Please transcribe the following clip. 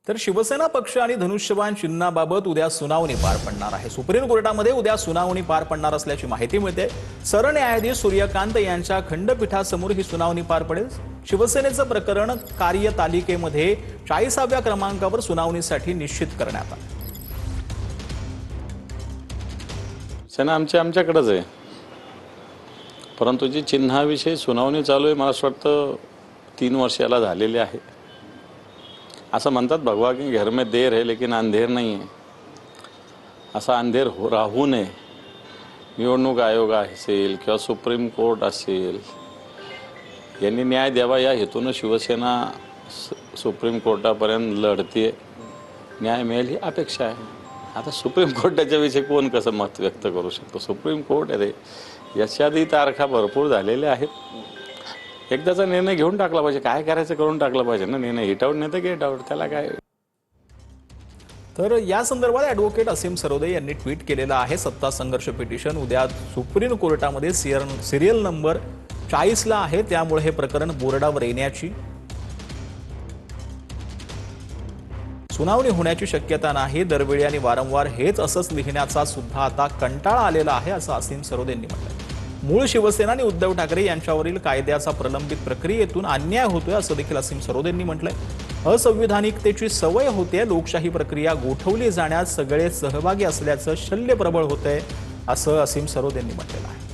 तर शिवसेना पक्ष आणि धनुष्यबाण चिन्हाबाबत उद्या सुनावणी पार पडणार आहे। सुप्रीम कोर्टामध्ये उद्या सुनावणी पार पडणार असल्याची माहिती मिळते। सरन्यायाधीश सूर्यकांत यांच्या खंडपीठासमोर ही सुनावणी पार पडेल। शिवसेनेचं प्रकरण कार्यतालिकेमध्ये 40व्या क्रमांकावर सुनावणीसाठी निश्चित करण्यात आलं। सेना आमच्याकडेच आहे, परंतु जी चिन्हाविषयी सुनावणी चालू आहे मला असं वाटतं 3 वर्षाला झालेली आहे। असं म्हणतात भगवान की घर में देर है लेकिन अंधेर नहीं है। असा अंधेर राहू नये। निवडणूक आयोग असेल किंवा सुप्रीम कोर्ट असेल यांनी न्याय द्यावा या हेतून शिवसेना सुप्रीम कोर्टापर्यंत लढते। न्याय मिळेल ही अपेक्षा आहे। आता सुप्रीम कोर्टाच्या विषयी कोण कसं मत व्यक्त करू शकतो? सुप्रीम कोर्ट आहे, याच्या आधी तारखा भरपूर झालेल्या आहेत। एकदाचा निर्णय घेऊन टाकला पाहिजे, काय करायचं करून टाकला पाहिजे ना। निर्णय हिट आउट नाही तर गेट आउट, त्याला काय। तर या संदर्भात ॲडव्होकेट असीम सरोदे यांनी ट्विट केलेलं आहे। सत्ता संघर्ष पिटिशन उद्या सुप्रीम कोर्टामध्ये सिरियल नंबर 40ला आहे, त्यामुळे हे प्रकरण बोर्डावर येण्याची सुनावणी होण्याची शक्यता नाही। दरवेळी आणि वारंवार हेच असंच लिहिण्याचा सुद्धा आता कंटाळा आलेला आहे, असं असीम सरोदे यांनी म्हटलं। मूळ शिवसेना आणि उद्धव ठाकरे यांच्यावरील कायद्याचा प्रलंबित प्रक्रियेतून अन्याय होतोय, असं देखील असीम सरोदे यांनी म्हटलंय। असंविधानिकतेची सवय होते, लोकशाही प्रक्रिया गोठवली जाण्यात सगळे सहभागी असल्याचं शल्य प्रबळ होतंय, असं असीम सरोदे यांनी म्हटलेलं आहे।